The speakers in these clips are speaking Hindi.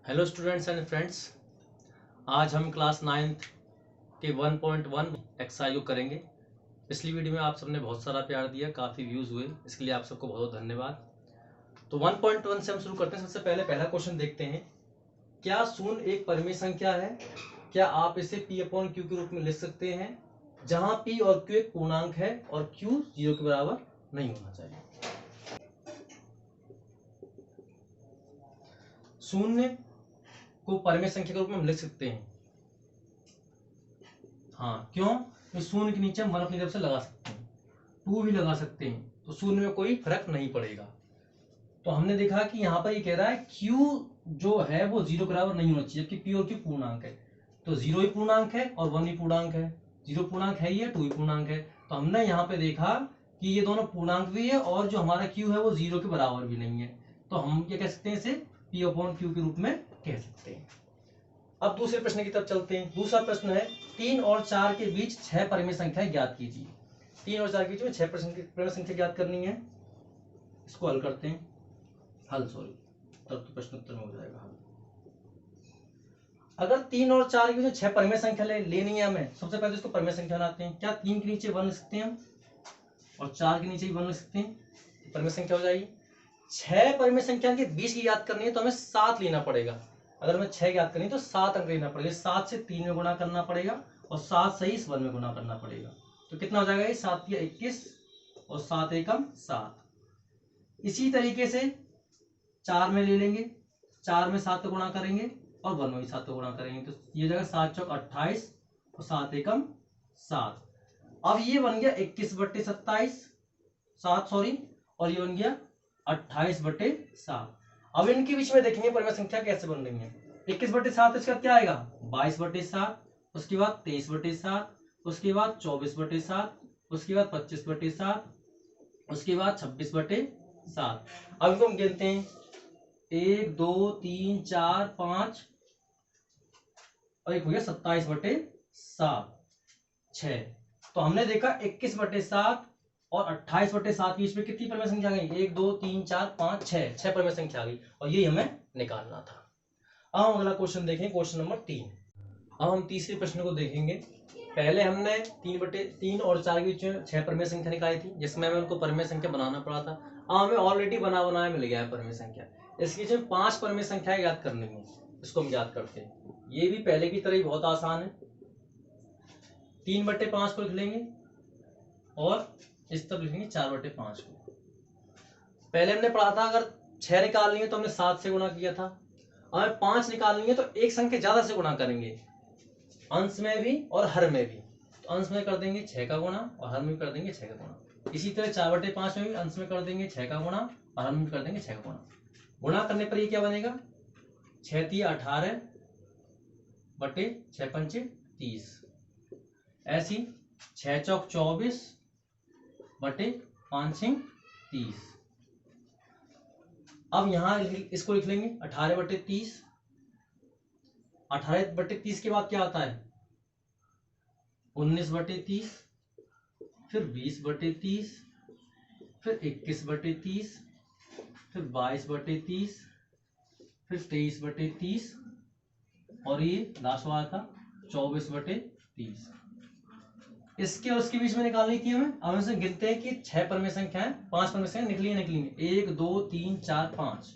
हेलो स्टूडेंट्स एंड फ्रेंड्स, आज हम क्लास 9th के 1.1 एक्सरसाइज को करेंगे। पिछली वीडियो में आप सबने बहुत सारा प्यार दिया, काफ़ी व्यूज़ हुए, इसके लिए आप सबको बहुत बहुत धन्यवाद। तो 1.1 से हम शुरू करते हैं। सबसे पहले पहला क्वेश्चन देखते हैं। क्या शून्य एक परिमेय संख्या है? क्या आप इसे P अपॉन Q के रूप में लिख सकते हैं, जहां P और Q एक पूर्णांक है और Q 0 के बराबर नहीं होना चाहिए। शून्य को परिमेय संख्या के रूप में हम लिख सकते हैं। हाँ, क्यों? तो शून्य के नीचे हम 1 अपनी तरफ से लगा सकते हैं, 2 भी लगा सकते हैं, तो शून्य में कोई फर्क नहीं पड़ेगा। तो हमने देखा कि यहाँ पर ये कह रहा है Q जो है वो 0 के बराबर नहीं होना चाहिए, जबकि P और Q पूर्णांक है। तो 0 ही पूर्णांक है और 1 भी पूर्णांक है। 0 पूर्णांक है ही है, 2 ही पूर्णांक है। तो हमने यहाँ पे देखा कि ये दोनों पूर्णांक भी है और जो हमारा Q है वो 0 के बराबर भी नहीं है। तो हम क्या कह सकते हैं, इसे P अपॉन Q के रूप में कह सकते हैं। अब दूसरे प्रश्न की तरफ चलते हैं। दूसरा प्रश्न है 3 और 4 के बीच 6 परिमेय संख्याएं ज्ञात कीजिए। 3 और 4 के बीच में 6 परिमेय संख्या ज्ञात करनी है। इसको हल करते हैं। तब तो प्रश्न उत्तर में हो जाएगा हल। अगर 3 और 4 के बीच में 6 परिमेय संख्या लेनी है हमें, सबसे पहले इसको परिमेय संख्या बनाते हैं। क्या 3 के नीचे 1 लिख सकते हैं हम, और 4 के नीचे भी 1 लिख सकते हैं, परिमेय संख्या हो जाएगी। 6 परिमेय संख्या के बीच की याद करनी है तो हमें 7 लेना पड़ेगा। अगर हमें 6 याद करनी है तो 7 अंक लेना पड़ेगा। 7 से 3 में गुणा करना पड़ेगा और 7 से इस 1 में गुणा करना पड़ेगा। तो कितना हो जाएगा ये, 7 या 21 और 7 एकम 7। इसी तरीके से 4 में ले लेंगे, 4 में 7 गुणा करेंगे और 1 में भी 7 गुणा करेंगे, तो ये जगह 7 चौक 28 और 7 एकम 7। अब ये बन गया 21/27, 7 सॉरी, और ये बन गया 28/7। अब इनके बीच में देखेंगे परिमेय संख्या कैसे बन रही है। 21/7 इसका क्या आएगा, 22/7, उसके बाद 23/7, उसके बाद 24/7, उसके बाद 25/7, उसके बाद 26/7। अब इनको हम गिनते हैं, 1 2 3 4 5 और एक हो गया 27/7, 6। तो हमने देखा 21/7 और 28/7 बीच में कितनी परिमेय संख्या आ गई, 1 2 3 4 5 6 परिमेय संख्या आ गई, और ये हमें निकालना था। अब हम अगला क्वेश्चन देखें, क्वेश्चन नंबर 3। अब हम तीसरे प्रश्न को देखेंगे। पहले हमने 3 और 4 के बीच में 6 परिमेय संख्या निकाली थी, जिसमें हमें उनको परिमेय संख्या बनाना पड़ा था। अब हमें ऑलरेडी बना बनाया मिल गया है परिमेय संख्या। इसके बीच में 5 परिमेय संख्याएं याद करनी है, इसको हम याद करते हैं। ये भी पहले की तरह ही बहुत आसान है। 3/5 को लिख लेंगे और इस तरफ लिखेंगे 4/5 को। पहले हमने पढ़ा था अगर 6 निकालनी है तो हमने 7 से गुणा किया था। अगर 5 निकालनी है तो एक संख्या ज्यादा से गुणा करेंगे, अंश में भी और हर में भी। तो अंश में कर देंगे 6 का गुणा और हर में कर देंगे 6 का गुणा। इसी तरह 4/5 में भी अंश में कर देंगे 6 का गुणा और हर में कर देंगे 6 का गुणा। गुणा करने पर ये क्या बनेगा, 6 3 18 बटे 6 पंचे 30, ऐसी 6 चौक 24 बटे 5 6 30। अब यहां इसको लिख लेंगे 18/30। 18/30 के बाद क्या आता है, 19/30, फिर 20/30, फिर 21/30, फिर 22/30, फिर 23/30, और ये लास्ट वाला था 24/30। इसके और उसके बीच में निकालनी थी हमें। अब हम गिनते हैं कि 6 परिमेय संख्या है, 5 परिमेय संख्या निकली 1 2 3 4 5।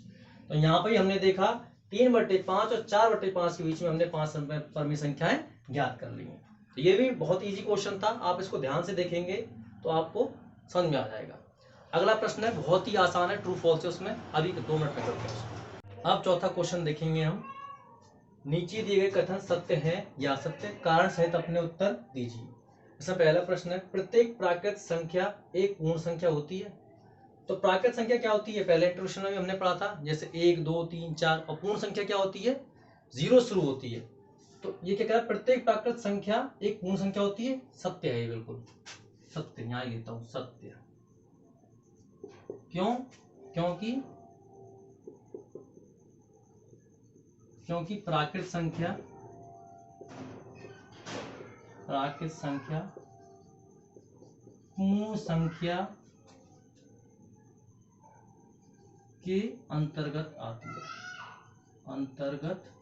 तो यहाँ पर हमने देखा 3/5 और 4/5 के बीच में हमने 5 परिमेय संख्याएं ज्ञात कर ली हैं। तो ये भी बहुत इजी क्वेश्चन था, आप इसको ध्यान से देखेंगे तो आपको समझ में आ जाएगा। अगला प्रश्न है बहुत ही आसान है, ट्रू फॉल्स है उसमें, अभी 2 मिनट में करते हैं। अब चौथा क्वेश्चन देखेंगे हम। नीचे दिए गए कथन सत्य है या असत्य, कारण सहित अपने उत्तर दीजिए। इसमें पहला प्रश्न है प्रत्येक प्राकृत संख्या एक पूर्ण संख्या होती है। तो प्राकृत संख्या क्या होती है, पहले इंट्रोडक्शन में भी हमने पढ़ा था, जैसे 1 2 3 4। और पूर्ण संख्या क्या होती है, 0 शुरू होती है। तो ये क्या कह रहा है, प्रत्येक प्राकृत संख्या एक पूर्ण संख्या होती है। सत्य है ये, बिल्कुल सत्य, यहां लिखता हूं सत्य। क्यों, क्योंकि प्राकृत संख्या पूर्ण संख्या के अंतर्गत आती है। अंतर्गत,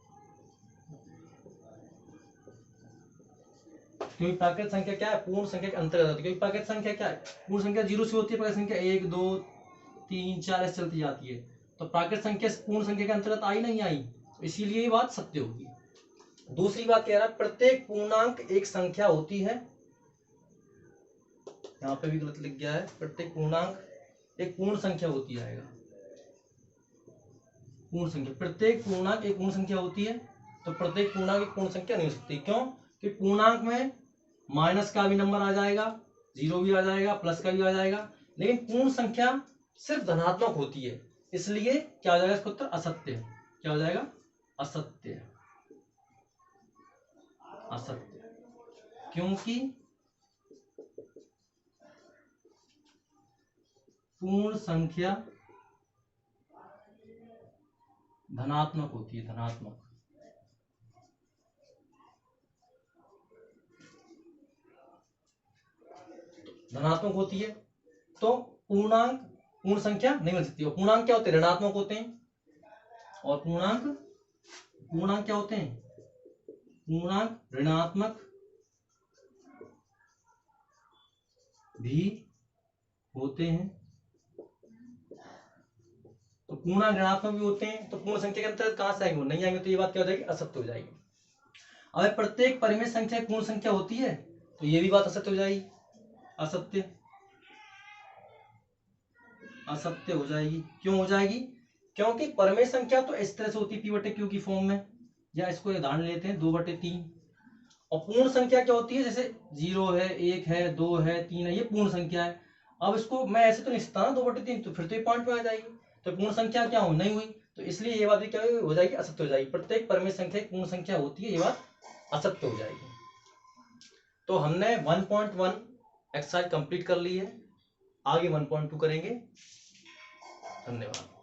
क्योंकि प्राकृत संख्या क्या है, पूर्ण संख्या के अंतर्गत होती है। क्योंकि प्राकृत संख्या क्या है, पूर्ण संख्या 0 से होती है, प्राकृत संख्या 1 2 3 4 ऐसे चलती जाती है। तो प्राकृत संख्या पूर्ण संख्या के अंतर्गत आई नहीं आई, तो इसीलिए ये बात सत्य होगी। दूसरी बात कह रहा है प्रत्येक पूर्णांक एक संख्या होती है, यहाँ पे भी गलत लिख गया है, प्रत्येक पूर्णांक एक पूर्ण संख्या होती है, पूर्ण संख्या, प्रत्येक पूर्णांक एक पूर्ण संख्या होती है। तो प्रत्येक पूर्णांक एक पूर्ण संख्या नहीं हो सकती, क्यों कि पूर्णांक में माइनस का भी नंबर आ जाएगा, 0 भी आ जाएगा, प्लस का भी आ जाएगा, लेकिन पूर्ण संख्या सिर्फ धनात्मक होती है, इसलिए क्या हो जाएगा इसका उत्तर असत्य। क्या हो जाएगा, असत्य, असत्य, क्योंकि पूर्ण संख्या धनात्मक होती है, धनात्मक। धनात्मक होती है तो पूर्णांक पूर्ण संख्या नहीं मिल सकती। और पूर्णांक क्या होते हैं, ऋणात्मक होते हैं। और पूर्णांक क्या होते हैं, पूर्णांक ऋणात्मक भी होते हैं। तो पूर्णांक ऋणात्मक भी होते हैं, तो पूर्ण संख्या के अंतर्गत कहां से आएंगे, नहीं आएंगे, तो ये बात क्या हो जाएगी, असत्य हो जाएगी। अब प्रत्येक परिमेय संख्या पूर्ण संख्या होती है, तो ये भी बात असत्य हो जाएगी, असत्य, असत्य हो जाएगी। क्यों हो जाएगी, क्योंकि परिमेय संख्या तो इस तरह से होती है p/q की फॉर्म में, या इसको उदाहरण लेते हैं 2/3। और पूर्ण संख्या क्या होती है, जैसे 0 है, 1 है, 2 है, 3 है, ये पूर्ण संख्या है। अब इसको मैं ऐसे तो नहीं लिखता ना 2/3, तो फिर तो ये पॉइंट में आ जाएगी, तो पूर्ण संख्या क्या हो नहीं हुई, तो इसलिए ये बात भी क्या हो जाएगी, असत्य हो जाएगी। प्रत्येक परिमेय संख्या एक पूर्ण संख्या होती है, ये बात असत्य हो जाएगी। तो हमने 1.1 एक्सरसाइज कंप्लीट कर ली है, आगे 1.2 करेंगे। धन्यवाद।